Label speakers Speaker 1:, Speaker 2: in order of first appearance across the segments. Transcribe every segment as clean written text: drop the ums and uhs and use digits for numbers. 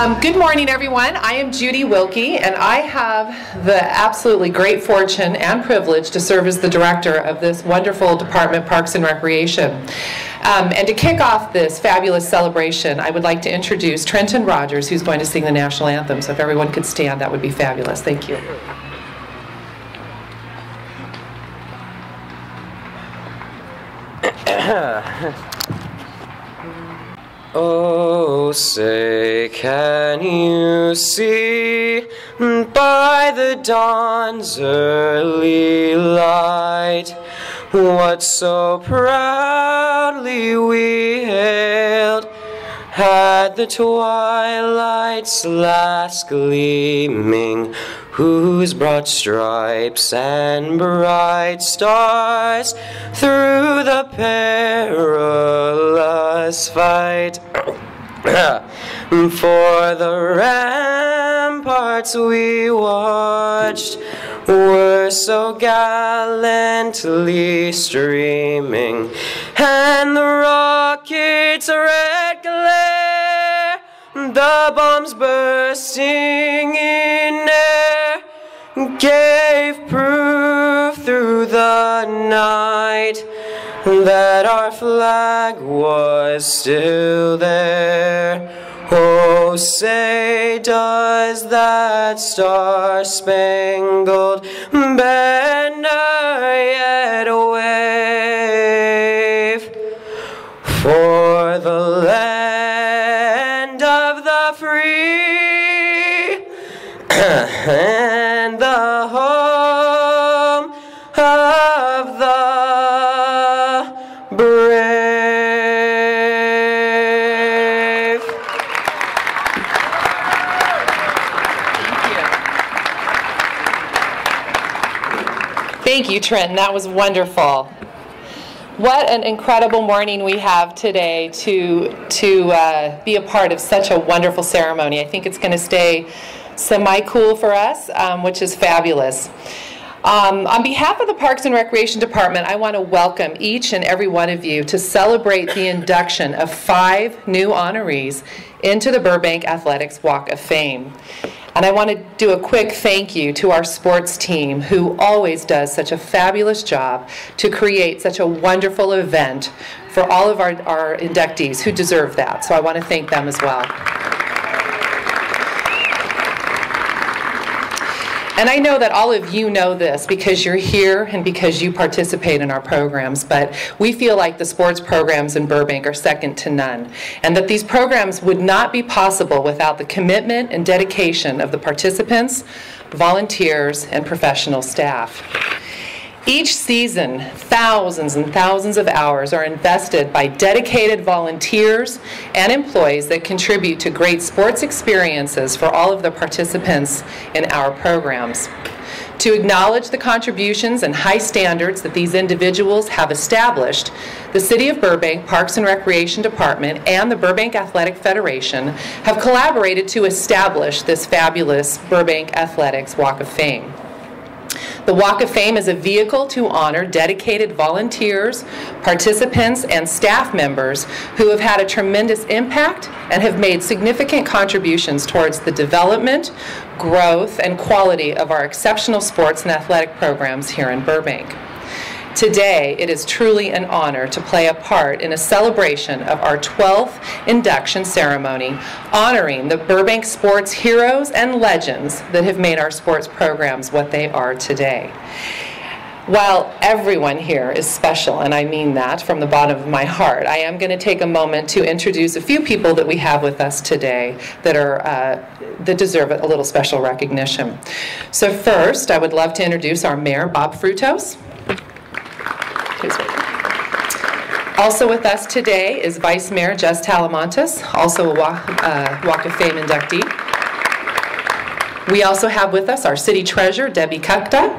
Speaker 1: Good morning, everyone. I am Judy Wilkie, and I have the absolutely great fortune and privilege to serve as the director of this wonderful department, Parks and Recreation. And to kick off this fabulous celebration, I would like to introduce Trenton Rogers, who's going to sing the national anthem. So if everyone could stand, that would be fabulous. Thank you.
Speaker 2: Oh, say, can you see by the dawn's early light what so proudly we hailed at the twilight's last gleaming, whose broad stripes and bright stars through the perilous fight for the ramparts we watched were so gallantly streaming, and the rockets' red glare, the bombs bursting in air, gave proof through the night that our flag was still there. Oh, say, does that star-spangled banner yet wave for the land of the free and the home of the brave?
Speaker 1: Thank you, Trenton. That was wonderful. What an incredible morning we have today to be a part of such a wonderful ceremony. I think it's going to stay semi-cool for us, which is fabulous. On behalf of the Parks and Recreation Department, I want to welcome each and every one of you to celebrate the induction of 5 new honorees into the Burbank Athletics Walk of Fame. And I want to do a quick thank you to our sports team, who always does such a fabulous job to create such a wonderful event for all of our inductees who deserve that. So I want to thank them as well. And I know that all of you know this because you're here and because you participate in our programs, but we feel like the sports programs in Burbank are second to none, and that these programs would not be possible without the commitment and dedication of the participants, volunteers, and professional staff. Each season, thousands and thousands of hours are invested by dedicated volunteers and employees that contribute to great sports experiences for all of the participants in our programs. To acknowledge the contributions and high standards that these individuals have established, the City of Burbank Parks and Recreation Department and the Burbank Athletic Federation have collaborated to establish this fabulous Burbank Athletics Walk of Fame. The Walk of Fame is a vehicle to honor dedicated volunteers, participants, and staff members who have had a tremendous impact and have made significant contributions towards the development, growth, and quality of our exceptional sports and athletic programs here in Burbank. Today, it is truly an honor to play a part in a celebration of our 12th induction ceremony, honoring the Burbank sports heroes and legends that have made our sports programs what they are today. While everyone here is special, and I mean that from the bottom of my heart, I am going to take a moment to introduce a few people that we have with us today that deserve a little special recognition. So first, I would love to introduce our Mayor, Bob Frutos. Also with us today is Vice Mayor Jess Talamantes, also a Walk of Fame inductee. We also have with us our City Treasurer, Debbie Kukta.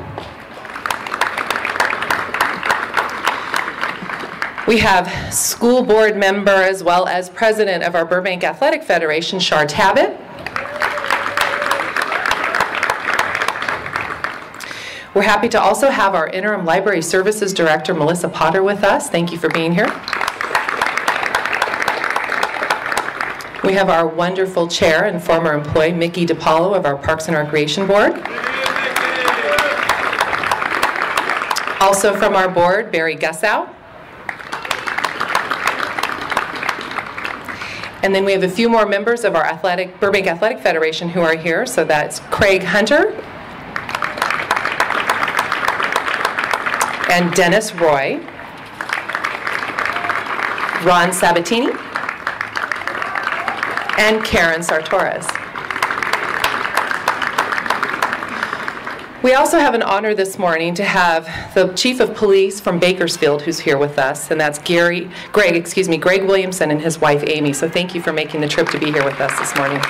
Speaker 1: We have school board member as well as president of our Burbank Athletic Federation, Shar Tabbitt. We're happy to also have our Interim Library Services Director, Melissa Potter, with us. Thank you for being here. We have our wonderful chair and former employee, Mickey DiPaolo of our Parks and Recreation Board. Also from our board, Barry Gussow. And then we have a few more members of our Burbank Athletic Federation who are here. So that's Craig Hunter and Dennis Roy, Ron Sabatini, and Karen Sartoris. We also have an honor this morning to have the Chief of Police from Bakersfield who's here with us, and that's Greg Williamson and his wife Amy. So thank you for making the trip to be here with us this morning.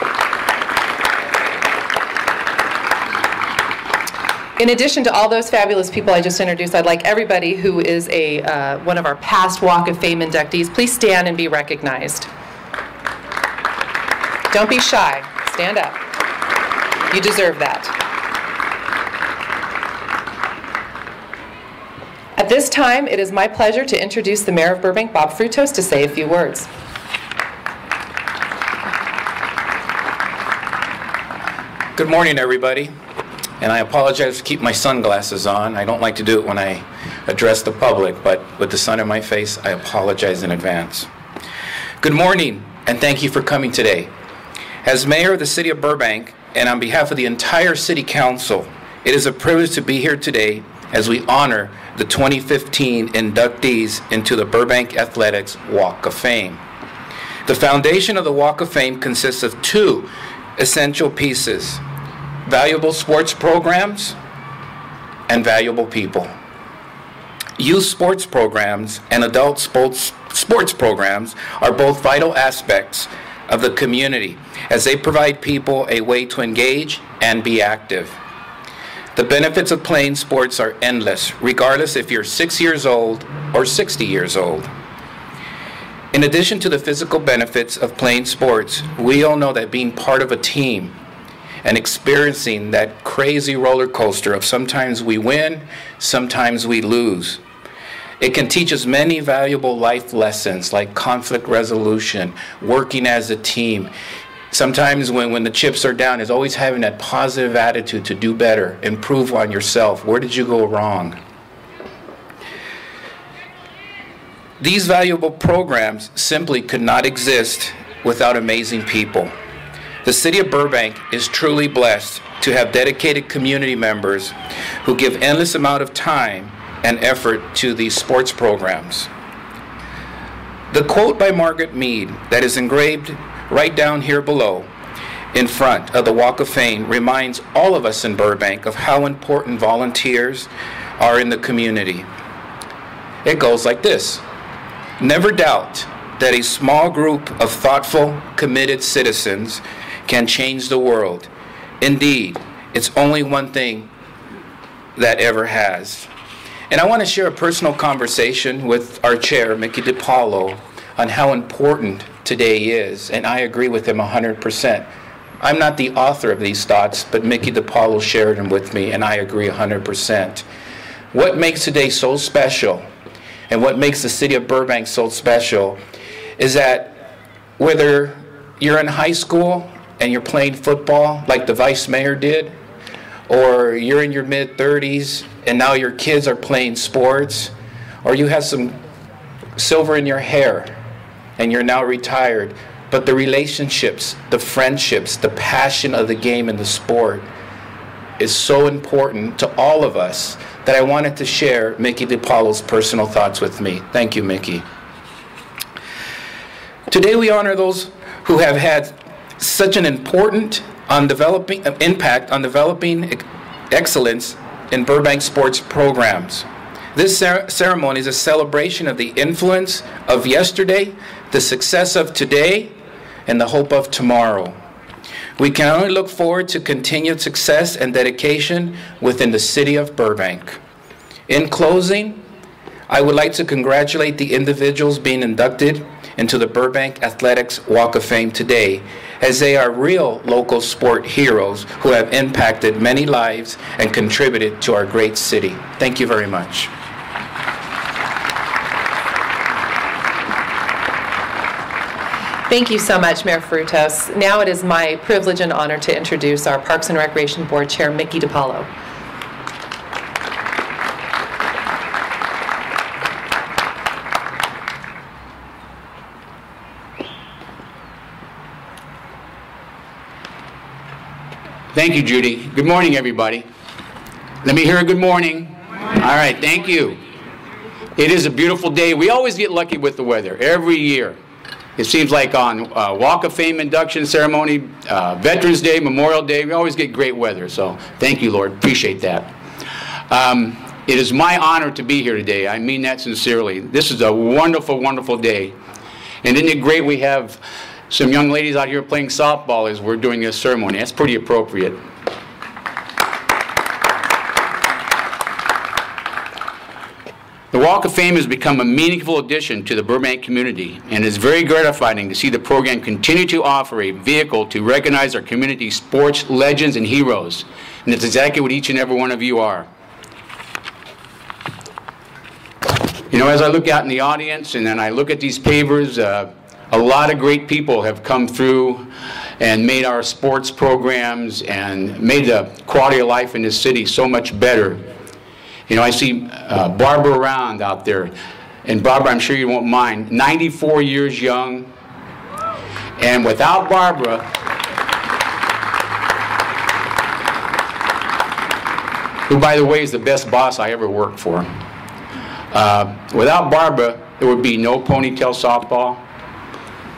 Speaker 1: In addition to all those fabulous people I just introduced, I'd like everybody who is one of our past Walk of Fame inductees, please stand and be recognized. Don't be shy. Stand up. You deserve that. At this time, it is my pleasure to introduce the Mayor of Burbank, Bob Frutos, to say a few words.
Speaker 3: Good morning, everybody. And I apologize to keep my sunglasses on. I don't like to do it when I address the public, but with the sun in my face, I apologize in advance. Good morning, and thank you for coming today. As Mayor of the City of Burbank, and on behalf of the entire City Council, it is a privilege to be here today as we honor the 2015 inductees into the Burbank Athletics Walk of Fame. The foundation of the Walk of Fame consists of two essential pieces: valuable sports programs and valuable people. Youth sports programs and adult sports programs are both vital aspects of the community as they provide people a way to engage and be active. The benefits of playing sports are endless, regardless if you're 6 years old or 60 years old. In addition to the physical benefits of playing sports, we all know that being part of a team and experiencing that crazy roller coaster of sometimes we win, sometimes we lose. It can teach us many valuable life lessons like conflict resolution, working as a team. Sometimes when the chips are down, is always having that positive attitude to do better, improve on yourself. Where did you go wrong? These valuable programs simply could not exist without amazing people. The City of Burbank is truly blessed to have dedicated community members who give endless amount of time and effort to these sports programs. The quote by Margaret Mead that is engraved right down here below in front of the Walk of Fame reminds all of us in Burbank of how important volunteers are in the community. It goes like this: never doubt that a small group of thoughtful, committed citizens can change the world. Indeed, it's only one thing that ever has. And I want to share a personal conversation with our chair, Mickey DiPaolo, on how important today is, and I agree with him 100%. I'm not the author of these thoughts, but Mickey DiPaolo shared them with me, and I agree 100%. What makes today so special, and what makes the City of Burbank so special, is that whether you're in high school and you're playing football like the Vice Mayor did, or you're in your mid-30s and now your kids are playing sports, or you have some silver in your hair and you're now retired, but the relationships, the friendships, the passion of the game and the sport is so important to all of us that I wanted to share Mickey DiPaolo's personal thoughts with me. Thank you, Mickey. Today we honor those who have had such an important impact on developing excellence in Burbank sports programs. This ceremony is a celebration of the influence of yesterday, the success of today, and the hope of tomorrow. We can only look forward to continued success and dedication within the City of Burbank. In closing, I would like to congratulate the individuals being inducted into the Burbank Athletics Walk of Fame today, as they are real local sport heroes who have impacted many lives and contributed to our great city. Thank you very much.
Speaker 1: Thank you so much, Mayor Frutos. Now it is my privilege and honor to introduce our Parks and Recreation Board Chair, Mickey DiPaolo.
Speaker 4: Thank you, Judy. Good morning, everybody. Let me hear a good morning. All right, thank you. It is a beautiful day. We always get lucky with the weather, every year. It seems like on Walk of Fame induction ceremony, Veterans Day, Memorial Day, we always get great weather. So thank you, Lord. Appreciate that. It is my honor to be here today. I mean that sincerely. This is a wonderful, wonderful day. And isn't it great we have some young ladies out here playing softball as we're doing this ceremony. That's pretty appropriate. The Walk of Fame has become a meaningful addition to the Burbank community, and it's very gratifying to see the program continue to offer a vehicle to recognize our community's sports legends and heroes. And it's exactly what each and every one of you are. You know, as I look out in the audience and then I look at these pavers, a lot of great people have come through and made our sports programs and made the quality of life in this city so much better. You know, I see Barbara around out there. And Barbara, I'm sure you won't mind, 94 years young. And without Barbara, who, by the way, is the best boss I ever worked for, without Barbara, there would be no ponytail softball.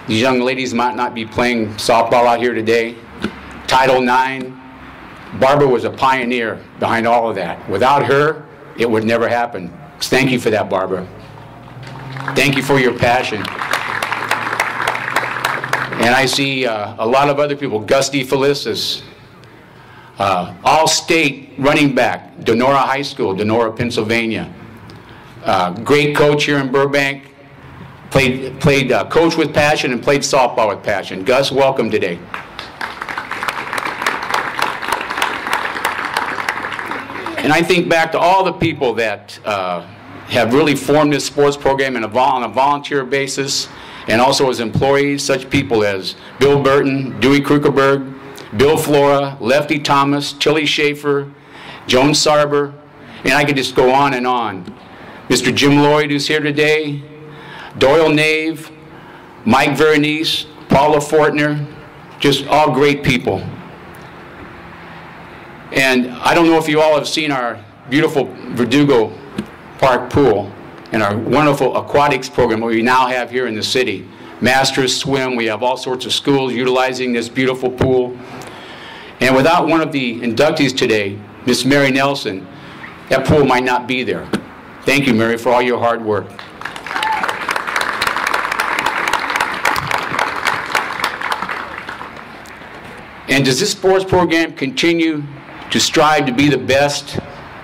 Speaker 4: These young ladies might not be playing softball out here today. Title IX. Barbara was a pioneer behind all of that. Without her, it would never happen. Thank you for that, Barbara. Thank you for your passion. And I see a lot of other people. Gusty Felicis, all-state running back, Donora High School, Donora, Pennsylvania. Great coach here in Burbank. Played coach with passion and played softball with passion. Gus, welcome today. And I think back to all the people that have really formed this sports program on a volunteer basis and also as employees, such people as Bill Burton, Dewey Krugerberg, Bill Flora, Lefty Thomas, Tilly Schaefer, Joan Sarber, and I could just go on and on. Mr. Jim Lloyd, who's here today, Doyle Nave, Mike Vernice, Paula Fortner, just all great people. And I don't know if you all have seen our beautiful Verdugo Park pool and our wonderful aquatics program that we now have here in the city. Masters Swim, we have all sorts of schools utilizing this beautiful pool. And without one of the inductees today, Miss Mary Nelson, that pool might not be there. Thank you, Mary, for all your hard work. And does this sports program continue to strive to be the best,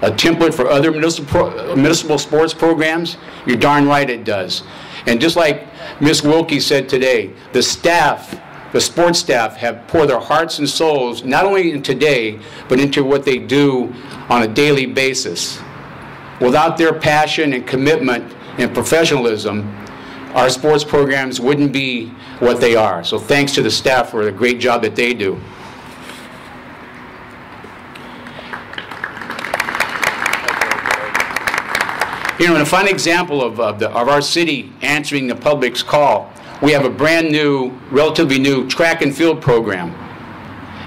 Speaker 4: a template for other municipal sports programs? You're darn right it does. And just like Ms. Wilkie said today, the staff, the sports staff, have poured their hearts and souls, not only in today, but into what they do on a daily basis. Without their passion and commitment and professionalism, our sports programs wouldn't be what they are. So thanks to the staff for the great job that they do. You know, and a fun example of our city answering the public's call, we have a brand new, relatively new track and field program.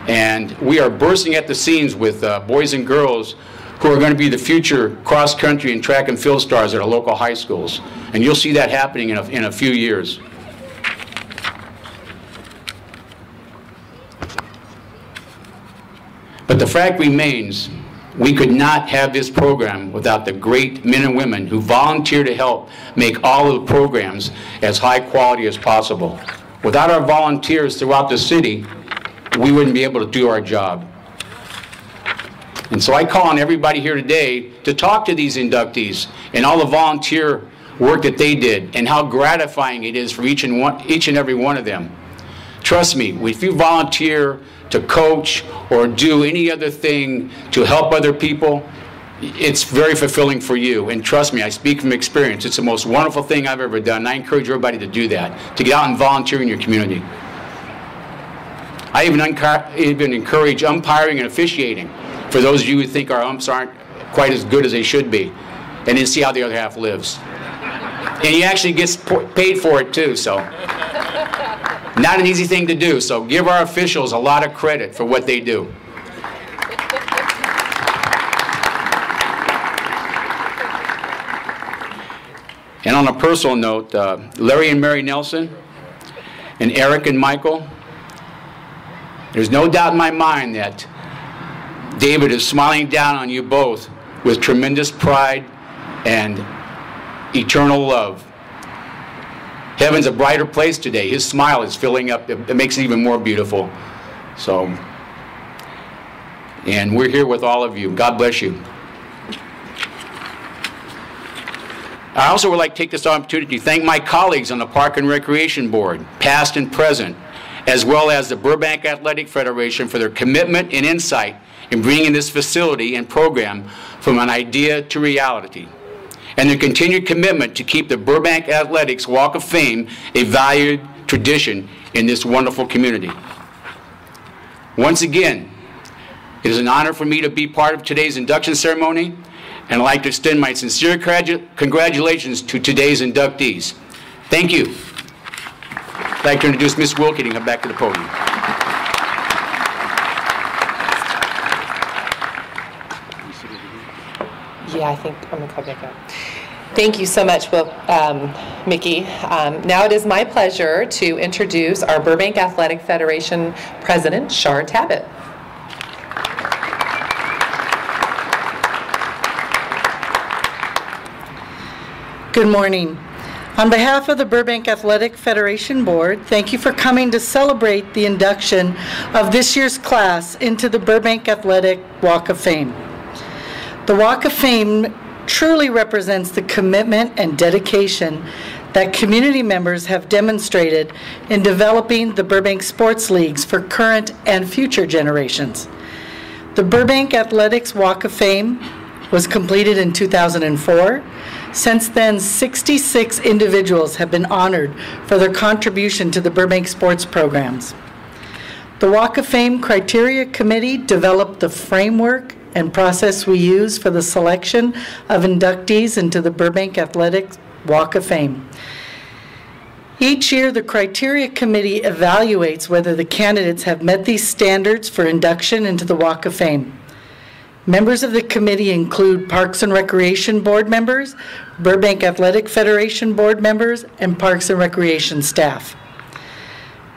Speaker 4: And we are bursting at the seams with boys and girls who are going to be the future cross-country and track and field stars at our local high schools. And you'll see that happening in a few years. But the fact remains, we could not have this program without the great men and women who volunteer to help make all of the programs as high quality as possible. Without our volunteers throughout the city, we wouldn't be able to do our job. And so I call on everybody here today to talk to these inductees and all the volunteer work that they did and how gratifying it is for each and every one of them. Trust me, if you volunteer to coach or do any other thing to help other people, it's very fulfilling for you. And trust me, I speak from experience. It's the most wonderful thing I've ever done. And I encourage everybody to do that, to get out and volunteer in your community. I even encourage umpiring and officiating for those of you who think our umps aren't quite as good as they should be, and then see how the other half lives. And he actually gets paid for it too, so not an easy thing to do. So give our officials a lot of credit for what they do. And on a personal note, Larry and Mary Nelson, and Eric and Michael, there's no doubt in my mind that David is smiling down on you both with tremendous pride and eternal love. Heaven's a brighter place today. His smile is filling up. It makes it even more beautiful. So, and we're here with all of you. God bless you. I also would like to take this opportunity to thank my colleagues on the Park and Recreation Board, past and present, as well as the Burbank Athletic Federation for their commitment and insight in bringing this facility and program from an idea to reality, and their continued commitment to keep the Burbank Athletics Walk of Fame a valued tradition in this wonderful community. Once again, it is an honor for me to be part of today's induction ceremony, and I'd like to extend my sincere congratulations to today's inductees. Thank you. I'd like to introduce Ms. Wilkie to come back to the podium.
Speaker 1: Yeah, I think I'm going to come back up. Thank you so much, Mickey. Now it is my pleasure to introduce our Burbank Athletic Federation President, Shar Tabbitt.
Speaker 5: Good morning. On behalf of the Burbank Athletic Federation Board, thank you for coming to celebrate the induction of this year's class into the Burbank Athletic Walk of Fame. The Walk of Fame truly represents the commitment and dedication that community members have demonstrated in developing the Burbank sports leagues for current and future generations. The Burbank Athletics Walk of Fame was completed in 2004. Since then, 66 individuals have been honored for their contribution to the Burbank sports programs. The Walk of Fame Criteria Committee developed the framework and process we use for the selection of inductees into the Burbank Athletics Walk of Fame. Each year, the Criteria Committee evaluates whether the candidates have met these standards for induction into the Walk of Fame. Members of the committee include Parks and Recreation Board members, Burbank Athletic Federation Board members, and Parks and Recreation staff.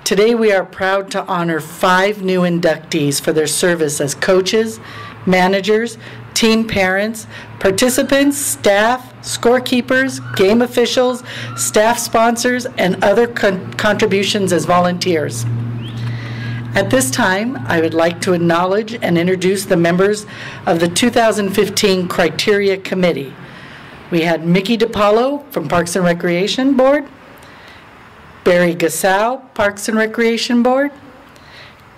Speaker 5: Today we are proud to honor 5 new inductees for their service as coaches, managers, team parents, participants, staff, scorekeepers, game officials, staff sponsors, and other contributions as volunteers. At this time, I would like to acknowledge and introduce the members of the 2015 Criteria Committee. We had Mickey DiPaolo from Parks and Recreation Board, Barry Gassow, Parks and Recreation Board,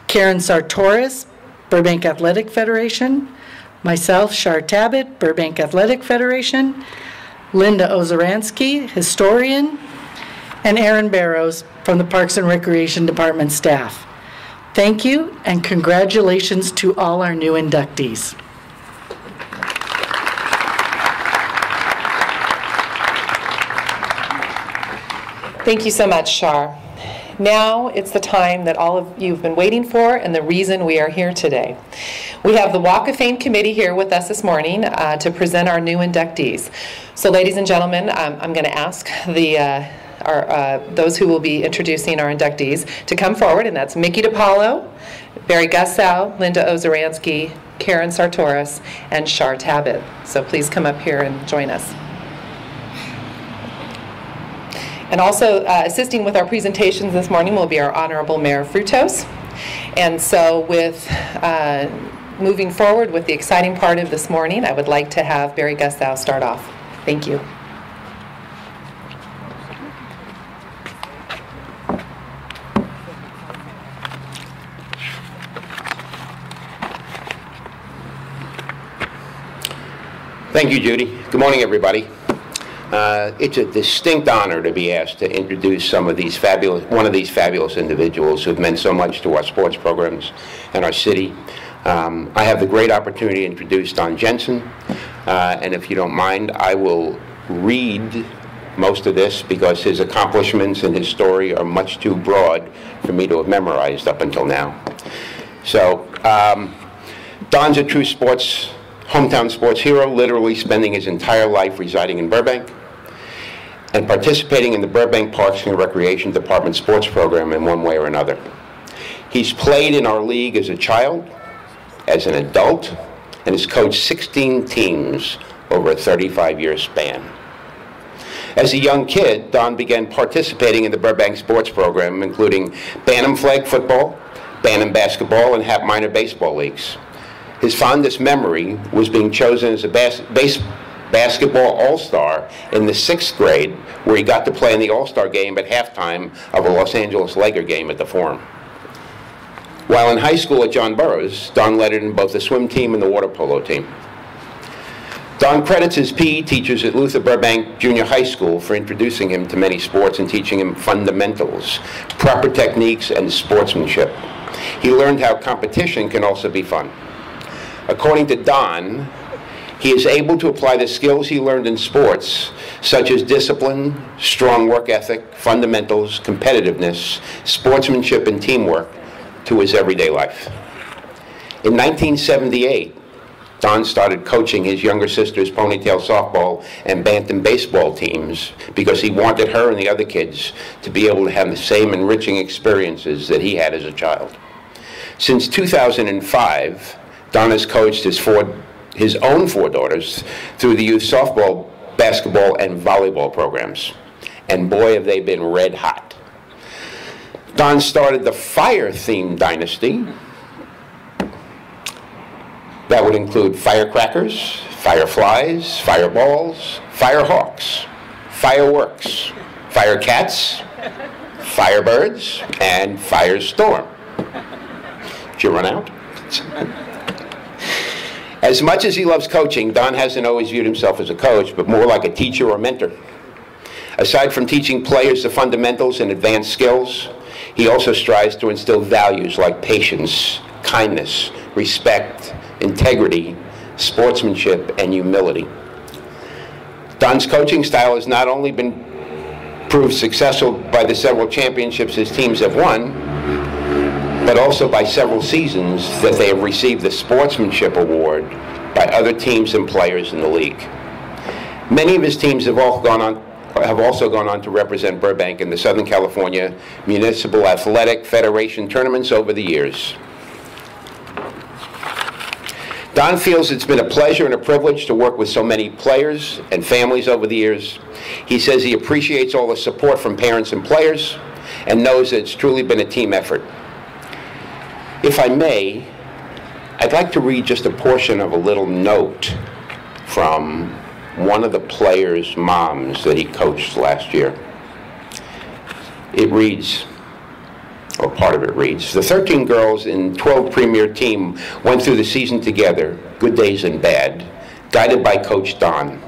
Speaker 5: Karen Sartoris, Burbank Athletic Federation, myself, Shar Tabbitt, Burbank Athletic Federation, Linda Ozaransky, historian, and Aaron Barrows from the Parks and Recreation Department staff. Thank you, and congratulations to all our new inductees.
Speaker 1: Thank you so much, Shar. Now it's the time that all of you have been waiting for and the reason we are here today. We have the Walk of Fame committee here with us this morning to present our new inductees. So ladies and gentlemen, I'm going to ask those who will be introducing our inductees to come forward, and that's Mickey DiPaolo, Barry Gassow, Linda Ozaransky, Karen Sartoris, and Shar Tabbitt. So please come up here and join us. And also assisting with our presentations this morning will be our Honorable Mayor Frutos. And so with moving forward with the exciting part of this morning, I would like to have Barry Gassow start off. Thank you.
Speaker 6: Thank you, Judy. Good morning, everybody. It's a distinct honor to be asked to introduce one of these fabulous individuals who've meant so much to our sports programs and our city. I have the great opportunity to introduce Don Jensen, and if you don't mind, I will read most of this because his accomplishments and his story are much too broad for me to have memorized up until now. So, Don's a true hometown sports hero, literally spending his entire life residing in Burbank and participating in the Burbank Parks and Recreation Department sports program in one way or another. He's played in our league as a child, as an adult, and has coached 16 teams over a 35-year span. As a young kid, Don began participating in the Burbank sports program, including Bantam flag football, Bantam basketball, and Hap minor baseball leagues. His fondest memory was being chosen as a basketball all-star in the 6th grade, where he got to play in the all-star game at halftime of a Los Angeles Laker game at the Forum. While in high school at John Burroughs, Don led in both the swim team and the water polo team. Don credits his PE teachers at Luther Burbank Junior High School for introducing him to many sports and teaching him fundamentals, proper techniques, and sportsmanship. He learned how competition can also be fun. According to Don, he is able to apply the skills he learned in sports, such as discipline, strong work ethic, fundamentals, competitiveness, sportsmanship, and teamwork, to his everyday life. In 1978, Don started coaching his younger sister's ponytail softball and bantam baseball teams because he wanted her and the other kids to be able to have the same enriching experiences that he had as a child. Since 2005, Don has coached his own 4 daughters through the youth softball, basketball, and volleyball programs. And boy, have they been red hot. Don started the fire-themed dynasty. That would include firecrackers, fireflies, fireballs, firehawks, fireworks, firecats, firebirds, and firestorm. Did you run out? As much as he loves coaching, Don hasn't always viewed himself as a coach, but more like a teacher or mentor. Aside from teaching players the fundamentals and advanced skills, he also strives to instill values like patience, kindness, respect, integrity, sportsmanship, and humility. Don's coaching style has not only been proved successful by the several championships his teams have won, but also by several seasons that they have received the Sportsmanship Award by other teams and players in the league. Many of his teams have also gone on to represent Burbank in the Southern California Municipal Athletic Federation tournaments over the years. Don feels it's been a pleasure and a privilege to work with so many players and families over the years. He says he appreciates all the support from parents and players and knows that it's truly been a team effort. If I may, I'd like to read just a portion of a little note from one of the players' moms that he coached last year. It reads, or part of it reads, the 13 girls in 12 premier team went through the season together, good days and bad, guided by Coach Don.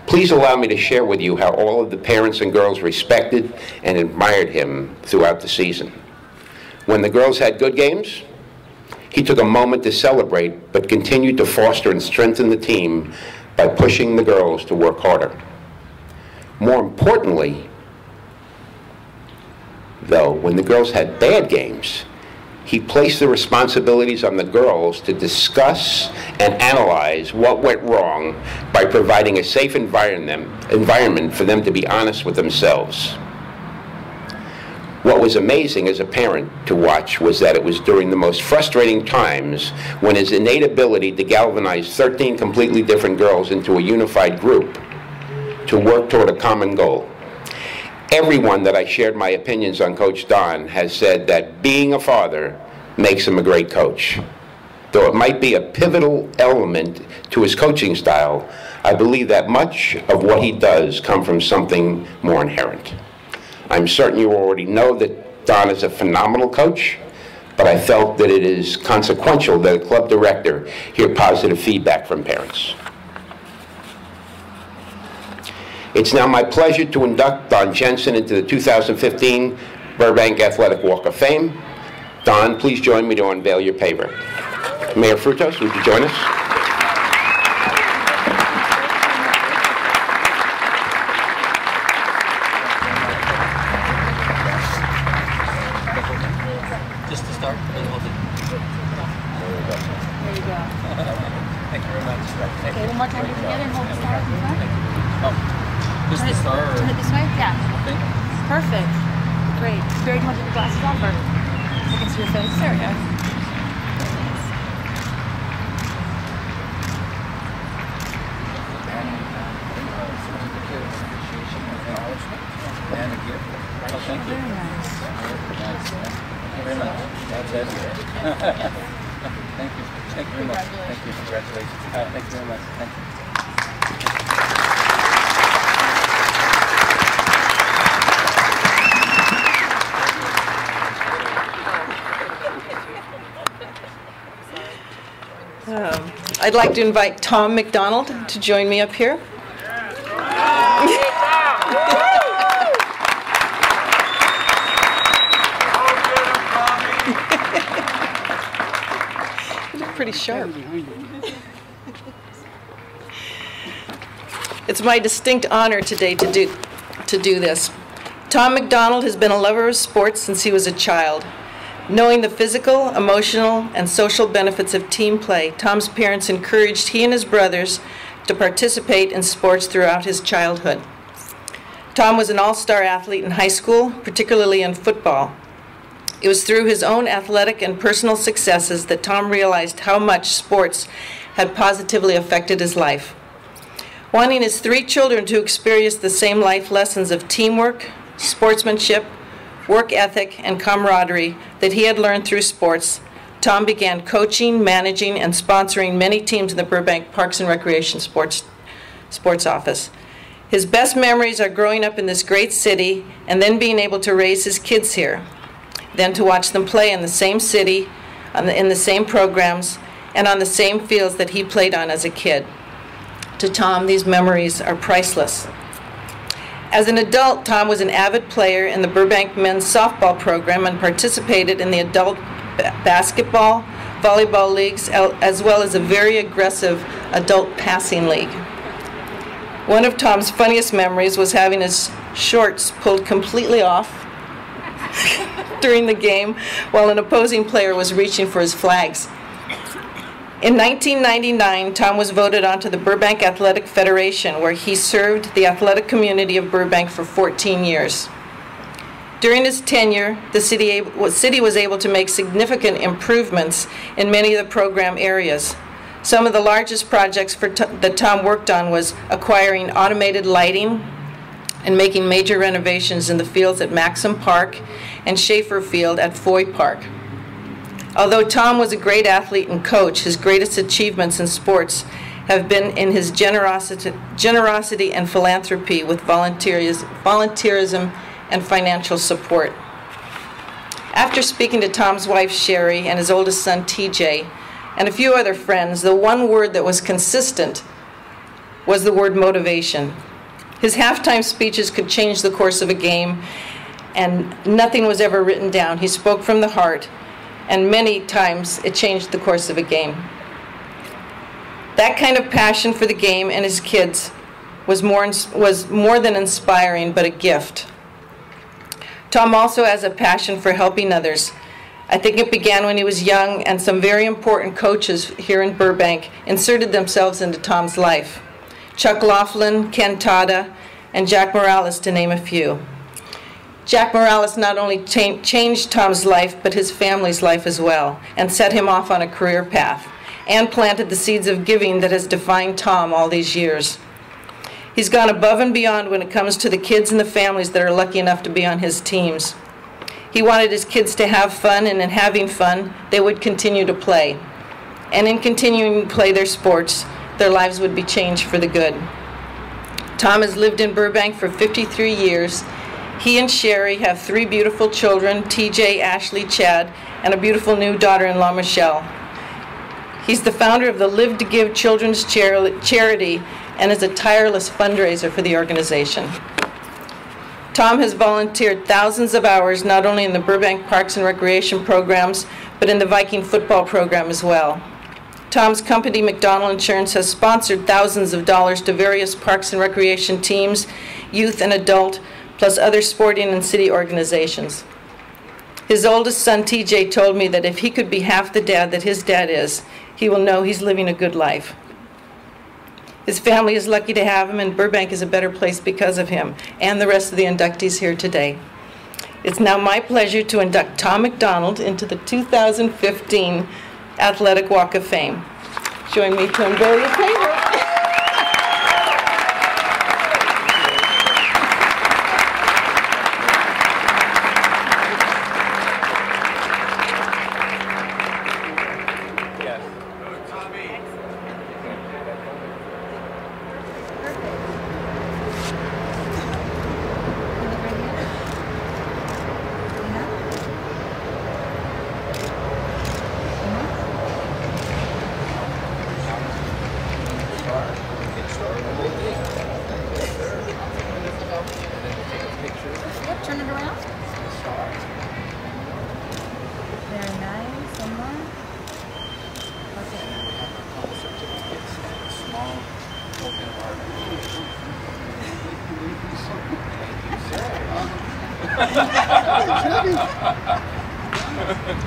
Speaker 6: Please allow me to share with you how all of the parents and girls respected and admired him throughout the season. When the girls had good games, he took a moment to celebrate, but continued to foster and strengthen the team by pushing the girls to work harder. More importantly, though, when the girls had bad games, he placed the responsibilities on the girls to discuss and analyze what went wrong by providing a safe environment for them to be honest with themselves. What was amazing as a parent to watch was that it was during the most frustrating times when his innate ability to galvanize 13 completely different girls into a unified group to work toward a common goal. Everyone that I shared my opinions on Coach Don has said that being a father makes him a great coach. Though it might be a pivotal element to his coaching style, I believe that much of what he does comes from something more inherent. I'm certain you already know that Don is a phenomenal coach, but I felt that it is consequential that a club director hear positive feedback from parents. It's now my pleasure to induct Don Jensen into the 2015 Burbank Athletic Walk of Fame. Don, please join me to unveil your paper. Mayor Frutos, would you join us?
Speaker 7: Just to start, and hold it. There you go. Thank you very much.
Speaker 8: Okay, one more time together and hold the star in front.
Speaker 7: Oh, just the star?
Speaker 8: Turn it this way? Yeah.
Speaker 7: Okay.
Speaker 8: Perfect. Great. Barry, do you want to take your glasses off, or I can see your face? There we go.
Speaker 7: And a gift. Oh, thank you.
Speaker 8: Very nice.
Speaker 7: Thank you very much. That's it. Thank you. Thank you very much. Thank you. Congratulations. Thank you very much. Thank you.
Speaker 2: I'd like to invite Tom McDonald to join me up here. You look pretty sharp. It's my distinct honor today to do this. Tom McDonald has been a lover of sports since he was a child. Knowing the physical, emotional, and social benefits of team play, Tom's parents encouraged he and his brothers to participate in sports throughout his childhood. Tom was an all-star athlete in high school, particularly in football. It was through his own athletic and personal successes that Tom realized how much sports had positively affected his life. Wanting his 3 children to experience the same life lessons of teamwork, sportsmanship, work ethic, and camaraderie that he had learned through sports, Tom began coaching, managing, and sponsoring many teams in the Burbank Parks and Recreation sports office. His best memories are growing up in this great city and then being able to raise his kids here, then to watch them play in the same city, in the same programs, and on the same fields that he played on as a kid. To Tom, these memories are priceless. As an adult, Tom was an avid player in the Burbank men's softball program and participated in the adult basketball, volleyball leagues, as well as a very aggressive adult passing league. One of Tom's funniest memories was having his shorts pulled completely off during the game while an opposing player was reaching for his flags. In 1999, Tom was voted onto the Burbank Athletic Federation, where he served the athletic community of Burbank for 14 years. During his tenure, the city was able to make significant improvements in many of the program areas. Some of the largest projects that Tom worked on was acquiring automated lighting and making major renovations in the fields at Maxim Park and Schaefer Field at Foy Park. Although Tom was a great athlete and coach, his greatest achievements in sports have been in his generosity and philanthropy with volunteerism and financial support. After speaking to Tom's wife, Sherry, and his oldest son, TJ, and a few other friends, the one word that was consistent was the word motivation. His halftime speeches could change the course of a game, and nothing was ever written down. He spoke from the heart, and many times it changed the course of a game. That kind of passion for the game and his kids was more than inspiring, but a gift. Tom also has a passion for helping others. I think it began when he was young, and some very important coaches here in Burbank inserted themselves into Tom's life. Chuck Laughlin, Ken Tada, and Jack Morales, to name a few. Jack Morales not only changed Tom's life, but his family's life as well, and set him off on a career path, and planted the seeds of giving that has defined Tom all these years. He's gone above and beyond when it comes to the kids and the families that are lucky enough to be on his teams. He wanted his kids to have fun, and in having fun, they would continue to play. And in continuing to play their sports, their lives would be changed for the good. Tom has lived in Burbank for 53 years. He and Sherry have 3 beautiful children, TJ, Ashley, Chad, and a beautiful new daughter-in-law, Michelle. He's the founder of the Live to Give Children's Charity and is a tireless fundraiser for the organization. Tom has volunteered thousands of hours not only in the Burbank Parks and Recreation programs, but in the Viking football program as well. Tom's company, McDonald Insurance, has sponsored thousands of dollars to various parks and recreation teams, youth and adult, plus other sporting and city organizations. His oldest son, TJ, told me that if he could be half the dad that his dad is, he will know he's living a good life. His family is lucky to have him, and Burbank is a better place because of him and the rest of the inductees here today. It's now my pleasure to induct Tom McDonald into the 2015 Athletic Walk of Fame. Join me to unveil your favorite.
Speaker 8: Turn it around. Very nice. One more.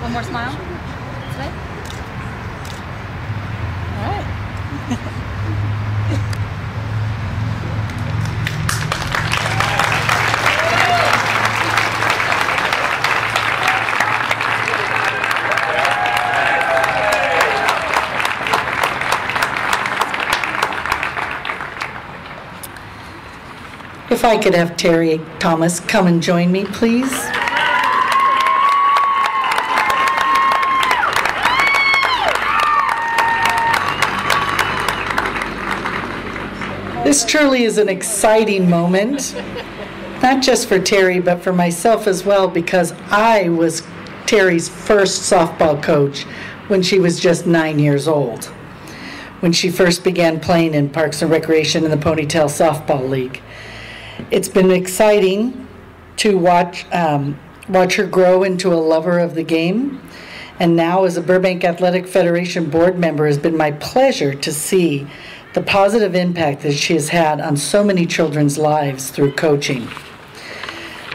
Speaker 8: One more smile. This way. All right.
Speaker 5: If I could have Terri Thomas come and join me, please. This truly is an exciting moment, not just for Terri, but for myself as well, because I was Terri's first softball coach when she was just 9 years old, when she first began playing in Parks and Recreation in the Ponytail Softball League. It's been exciting to watch her grow into a lover of the game. And now, as a Burbank Athletic Federation board member, it's been my pleasure to see the positive impact that she has had on so many children's lives through coaching.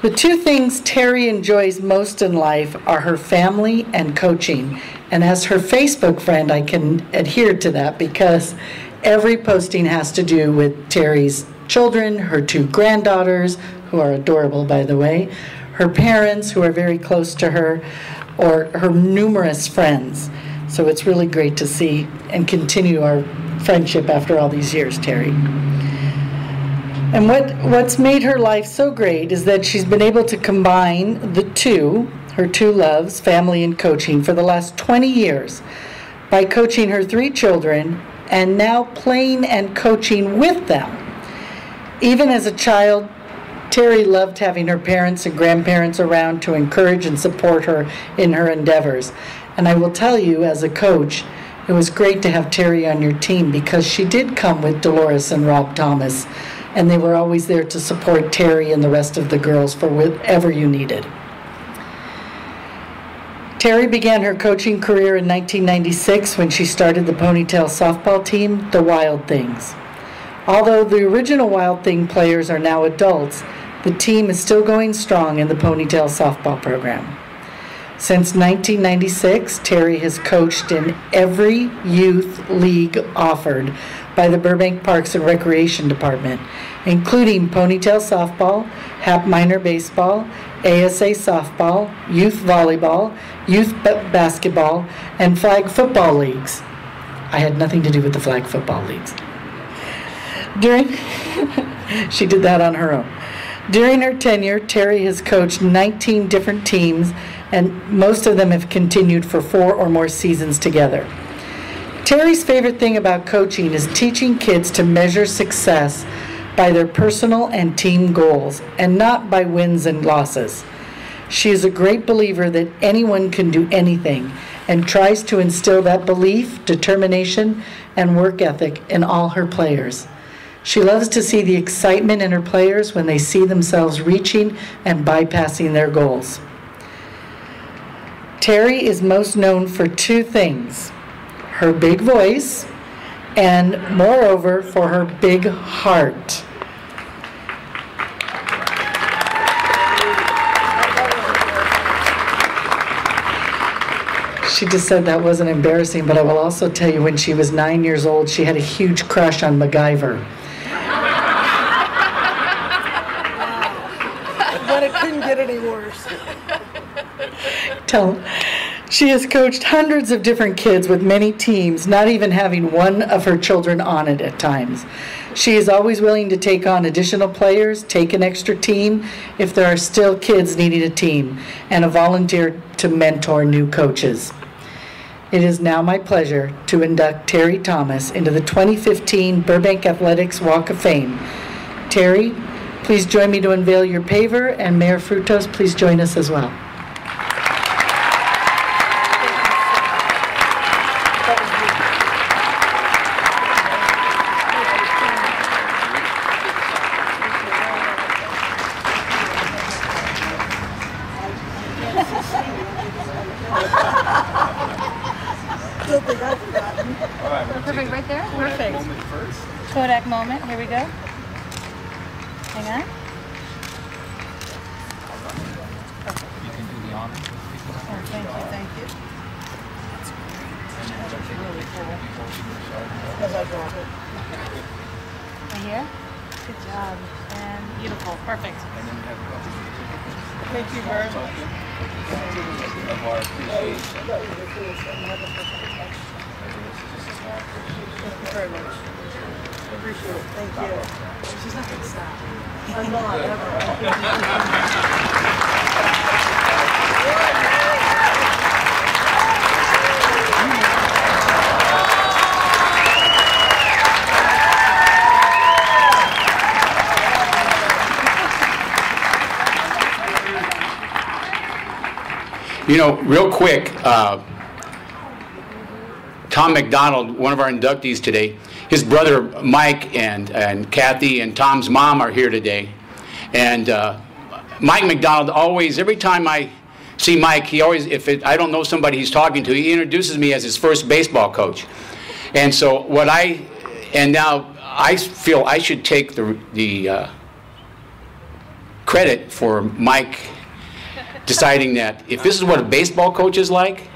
Speaker 5: The two things Terri enjoys most in life are her family and coaching. And as her Facebook friend, I can adhere to that because every posting has to do with Terri's children, her two granddaughters, who are adorable, by the way, her parents, who are very close to her, or her numerous friends. So it's really great to see and continue our friendship after all these years, Terri. And what's made her life so great is that she's been able to combine her two loves, family and coaching, for the last 20 years by coaching her three children and now playing and coaching with them. Even as a child, Terri loved having her parents and grandparents around to encourage and support her in her endeavors. And I will tell you, as a coach, it was great to have Terri on your team because she did come with Dolores and Rob Thomas, and they were always there to support Terri and the rest of the girls for whatever you needed. Terri began her coaching career in 1996 when she started the Ponytail softball team, the Wild Things. Although the original Wild Thing players are now adults, the team is still going strong in the Ponytail softball program. Since 1996, Terri has coached in every youth league offered by the Burbank Parks and Recreation Department, including Ponytail softball, Hap Minor baseball, ASA softball, youth volleyball, youth basketball, and flag football leagues. I had nothing to do with the flag football leagues. She did that on her own. During her tenure, Terri has coached 19 different teams, and most of them have continued for 4 or more seasons together. Terri's favorite thing about coaching is teaching kids to measure success by their personal and team goals, and not by wins and losses. She is a great believer that anyone can do anything, and tries to instill that belief, determination, and work ethic in all her players. She loves to see the excitement in her players when they see themselves reaching and bypassing their goals. Terri is most known for two things: her big voice and, moreover, for her big heart. She just said that wasn't embarrassing, but I will also tell you when she was 9 years old, she had a huge crush on MacGyver.
Speaker 2: But it couldn't get any worse.
Speaker 5: She has coached hundreds of different kids with many teams, not even having one of her children on it at times. She is always willing to take on additional players, take an extra team if there are still kids needing a team, and a volunteer to mentor new coaches. It is now my pleasure to induct Terri Thomas into the 2015 Burbank Athletics Walk of Fame. Terri, please join me to unveil your paver, and Mayor Frutos, please join us as well.
Speaker 8: Perfect, right there? Perfect. Kodak moment, here we go. Hang on.
Speaker 7: You can do the honor.
Speaker 2: Oh, thank you, thank you. That's really cool. As I drop it.
Speaker 8: Right here. Good job. And beautiful. Perfect.
Speaker 2: Thank you very much.
Speaker 7: Of our appreciation.
Speaker 2: Thank you very much. Appreciate it. Thank you. She's not going to stop. I'm not ever.
Speaker 4: You know, real quick, Tom McDonald, one of our inductees today, his brother Mike and Kathy and Tom's mom are here today. And Mike McDonald always, every time I see Mike, he always, I don't know somebody he's talking to, he introduces me as his first baseball coach. And so now I feel I should take the credit for Mike deciding that if this is what a baseball coach is like,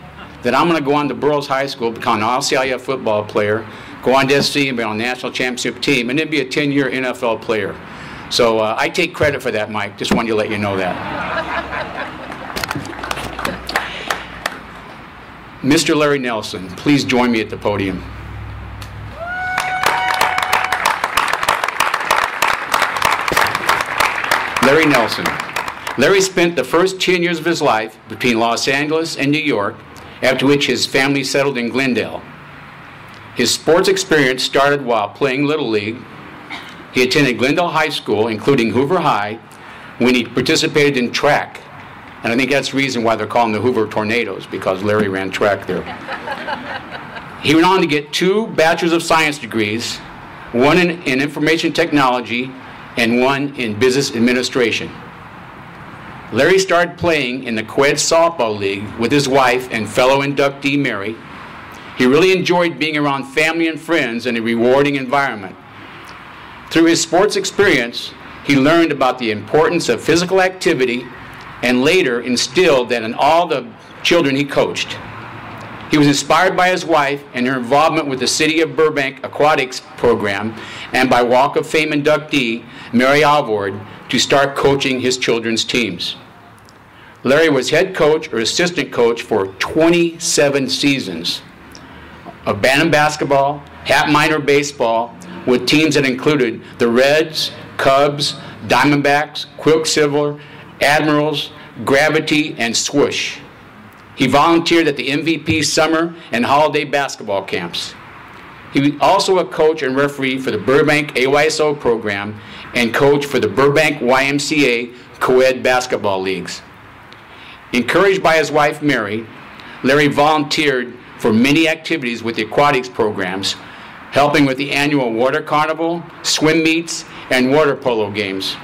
Speaker 4: then I'm going to go on to Burroughs High School, become an all-CIF football player, go on to SC and be on a national championship team, and then be a 10-year NFL player. So I take credit for that, Mike. Just wanted to let you know that. Mr. Larry Nelson, please join me at the podium. Larry Nelson. Larry spent the first 10 years of his life between Los Angeles and New York, after which his family settled in Glendale. His sports experience started while playing Little League. He attended Glendale High School, including Hoover High, when he participated in track. And I think that's the reason why they're calling the Hoover Tornadoes, because Larry ran track there. He went on to get 2 Bachelor's of Science degrees, one in information technology and one in business administration. Larry started playing in the Qued Softball League with his wife and fellow inductee Mary. He really enjoyed being around family and friends in a rewarding environment. Through his sports experience, he learned about the importance of physical activity and later instilled that in all the children he coached. He was inspired by his wife and her involvement with the City of Burbank Aquatics program and by Walk of Fame inductee Mary Alvord to start coaching his children's teams. Larry was head coach or assistant coach for 27 seasons of Bantam basketball, Hat Minor baseball, with teams that included the Reds, Cubs, Diamondbacks, Quicksilver, Admirals, Gravity, and Swoosh. He volunteered at the MVP summer and holiday basketball camps. He was also a coach and referee for the Burbank AYSO program and coach for the Burbank YMCA co-ed basketball leagues. Encouraged by his wife Mary, Larry volunteered for many activities with the aquatics programs, helping with the annual water carnival, swim meets, and water polo games.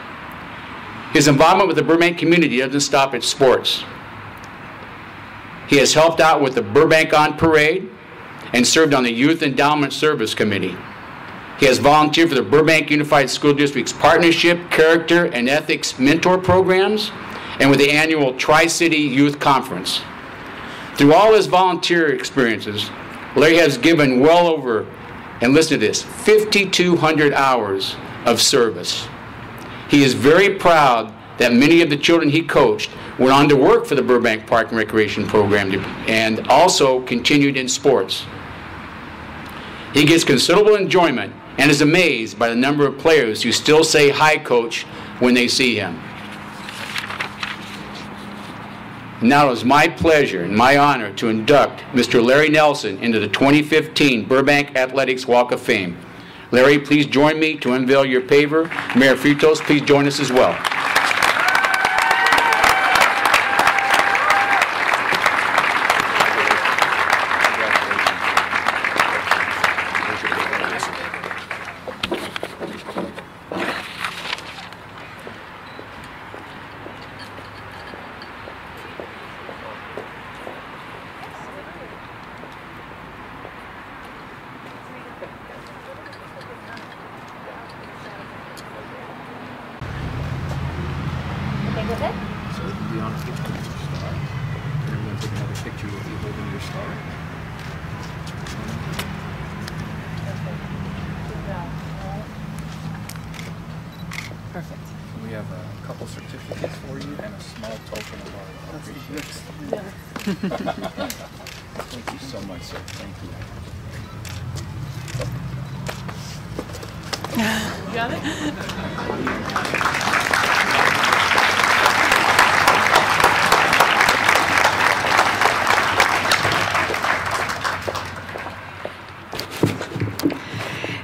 Speaker 4: His involvement with the Burbank community doesn't stop at sports. He has helped out with the Burbank On Parade and served on the Youth Endowment Service Committee. He has volunteered for the Burbank Unified School District's Partnership, Character, and Ethics Mentor programs and with the annual Tri-City Youth Conference. Through all his volunteer experiences, Larry has given well over, and listen to this, 5,200 hours of service. He is very proud that many of the children he coached went on to work for the Burbank Park and Recreation Program and also continued in sports. He gets considerable enjoyment and is amazed by the number of players who still say hi, coach, when they see him. Now it is my pleasure and my honor to induct Mr. Larry Nelson into the 2015 Burbank Athletics Walk of Fame. Larry, please join me to unveil your paver. Mayor Fritos, please join us as well.
Speaker 7: Perfect. We have a couple certificates for you and a small token of our appreciation. Thank you so much, sir. Thank you.
Speaker 8: You got it?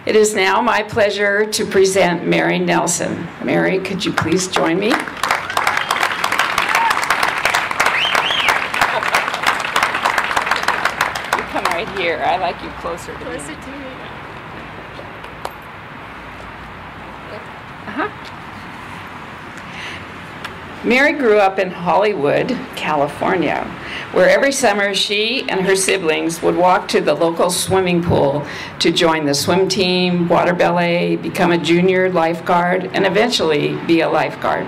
Speaker 9: It is now my pleasure to present Mary Nelson. Mary, could you please join me?
Speaker 8: You
Speaker 9: Come right here. I like you closer to me.
Speaker 8: Closer to me.
Speaker 9: Mary grew up in Hollywood, California, where every summer she and her siblings would walk to the local swimming pool to join the swim team, water ballet, become a junior lifeguard, and eventually be a lifeguard.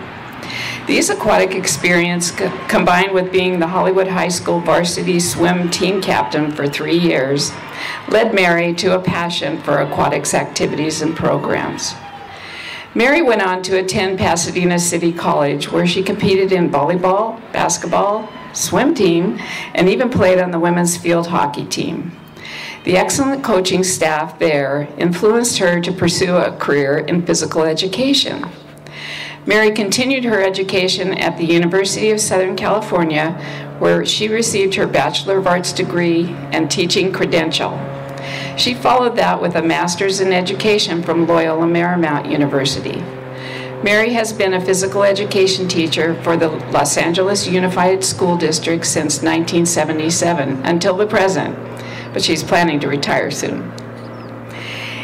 Speaker 9: These aquatic experiences, combined with being the Hollywood High School varsity swim team captain for 3 years, led Mary to a passion for aquatics activities and programs. Mary went on to attend Pasadena City College, where she competed in volleyball, basketball, swim team, and even played on the women's field hockey team. The excellent coaching staff there influenced her to pursue a career in physical education. Mary continued her education at the University of Southern California, where she received her Bachelor of Arts degree and teaching credential. She followed that with a Master's in Education from Loyola Marymount University. Mary has been a physical education teacher for the Los Angeles Unified School District since 1977 until the present, but she's planning to retire soon.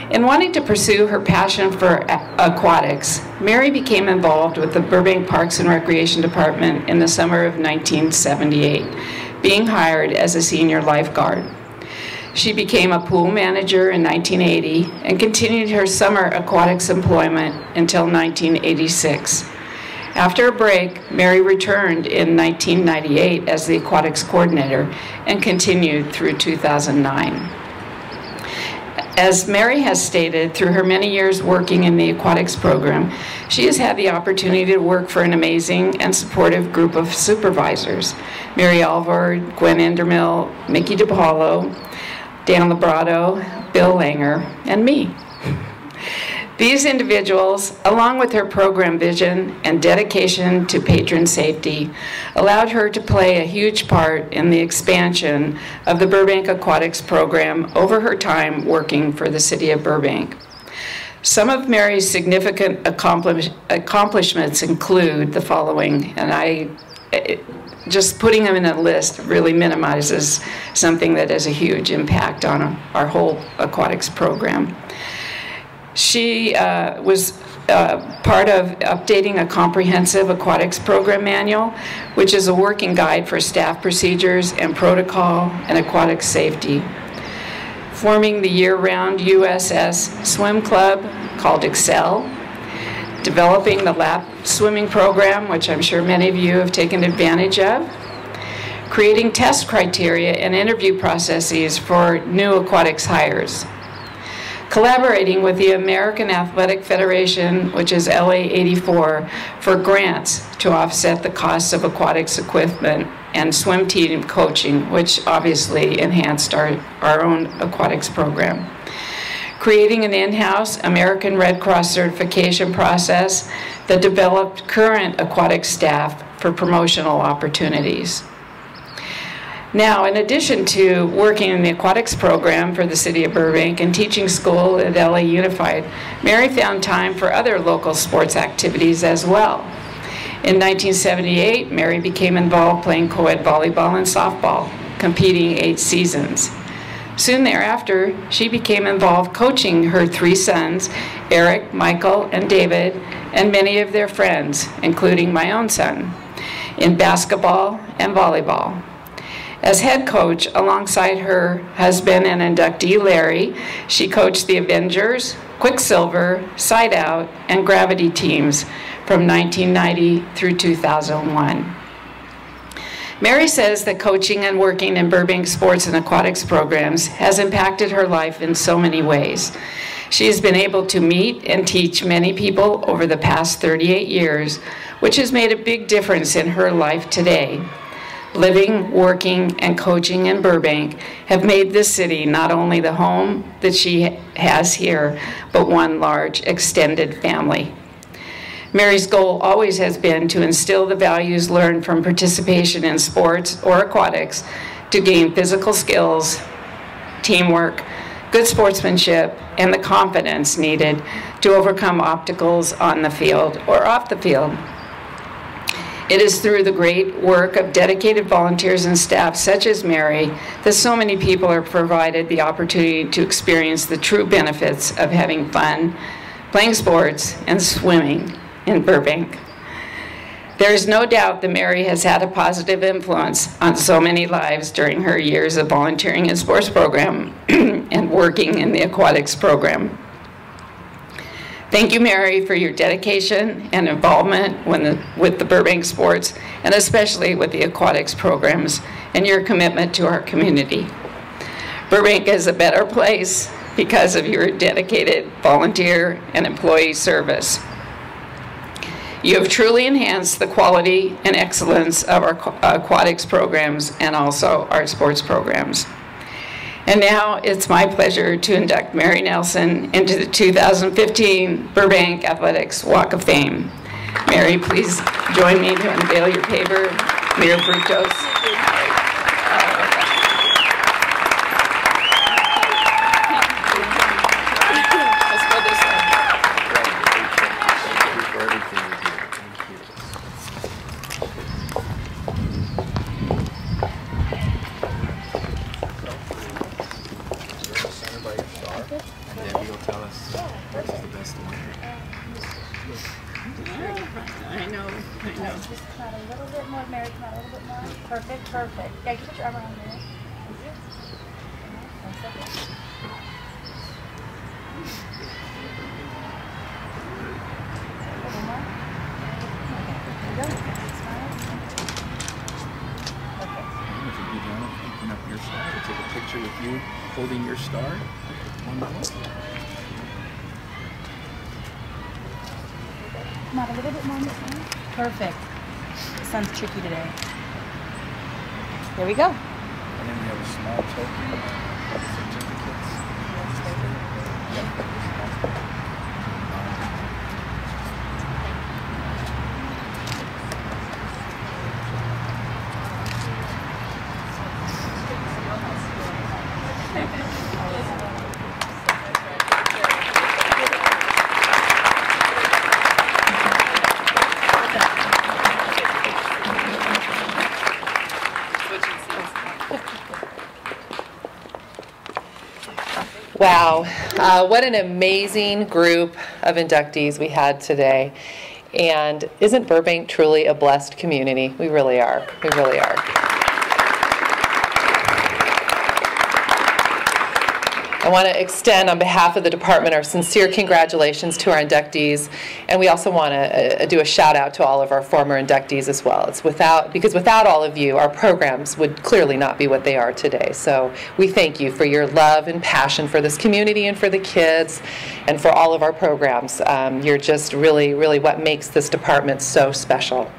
Speaker 9: In wanting to pursue her passion for aquatics, Mary became involved with the Burbank Parks and Recreation Department in the summer of 1978, being hired as a senior lifeguard. She became a pool manager in 1980 and continued her summer aquatics employment until 1986. After a break, Mary returned in 1998 as the aquatics coordinator and continued through 2009. As Mary has stated, through her many years working in the aquatics program, she has had the opportunity to work for an amazing and supportive group of supervisors: Mary Alvord, Gwen Endermill, Mickey DiPaolo, Dan Labrado, Bill Langer, and me. These individuals, along with her program vision and dedication to patron safety, allowed her to play a huge part in the expansion of the Burbank Aquatics program over her time working for the city of Burbank. Some of Mary's significant accomplishments include the following, and just putting them in a list really minimizes something that has a huge impact on our whole aquatics program. She was part of updating a comprehensive aquatics program manual, which is a working guide for staff procedures and protocol and aquatic safety. Forming the year-round USS swim club called Excel, developing the lap swimming program, which I'm sure many of you have taken advantage of, creating test criteria and interview processes for new aquatics hires, collaborating with the American Athletic Federation, which is LA 84, for grants to offset the costs of aquatics equipment and swim team coaching, which obviously enhanced our own aquatics program. Creating an in-house American Red Cross certification process that developed current aquatic staff for promotional opportunities. Now, in addition to working in the aquatics program for the City of Burbank and teaching school at LA Unified, Mary found time for other local sports activities as well. In 1978, Mary became involved playing co-ed volleyball and softball, competing 8 seasons. Soon thereafter, she became involved coaching her 3 sons, Eric, Michael, and David, and many of their friends, including my own son, in basketball and volleyball. As head coach, alongside her husband and inductee Larry, she coached the Avengers, Quicksilver, Side Out, and Gravity teams from 1990 through 2001. Mary says that coaching and working in Burbank sports and aquatics programs has impacted her life in so many ways. She has been able to meet and teach many people over the past 38 years, which has made a big difference in her life today. Living, working, and coaching in Burbank have made this city not only the home that she has here, but one large extended family. Mary's goal always has been to instill the values learned from participation in sports or aquatics to gain physical skills, teamwork, good sportsmanship, and the confidence needed to overcome obstacles on the field or off the field. It is through the great work of dedicated volunteers and staff such as Mary that so many people are provided the opportunity to experience the true benefits of having fun, playing sports, and swimming in Burbank. There is no doubt that Mary has had a positive influence on so many lives during her years of volunteering in sports program and working in the aquatics program. Thank you, Mary, for your dedication and involvement with the Burbank sports, and especially with the aquatics programs, and your commitment to our community. Burbank is a better place because of your dedicated volunteer and employee service. You have truly enhanced the quality and excellence of our aquatics programs and also our sports programs. And now it's my pleasure to induct Mary Nelson into the 2015 Burbank Athletics Walk of Fame. Mary, please join me to unveil your paper, Mira Fructos.
Speaker 8: Perfect. Yeah, you put your arm around there. 1 second. One more. Okay, there you go. Smile. Okay.
Speaker 3: If you'd be down, open up your star, we'll take a picture with you holding your star. One more.
Speaker 8: Come on, a little bit more on this one. Perfect. The sun's tricky today. There we go.
Speaker 3: And then we have a small token of certificates. Yep.
Speaker 1: Wow, what an amazing group of inductees we had today. And isn't Burbank truly a blessed community? We really are. We really are. I want to extend on behalf of the department our sincere congratulations to our inductees, and we also want to do a shout out to all of our former inductees as well. It's because without all of you, our programs would clearly not be what they are today. So we thank you for your love and passion for this community and for the kids and for all of our programs. You're just really, really what makes this department so special.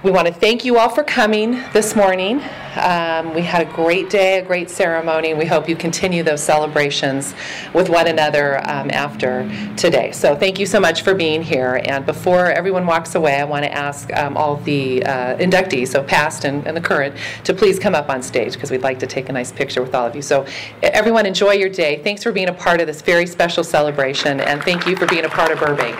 Speaker 1: We want to thank you all for coming this morning. We had a great day, a great ceremony. We hope you continue those celebrations with one another after today. So thank you so much for being here. And before everyone walks away, I want to ask all the inductees, so past and the current, to please come up on stage because we'd like to take a nice picture with all of you. So everyone enjoy your day. Thanks for being a part of this very special celebration, and thank you for being a part of Burbank.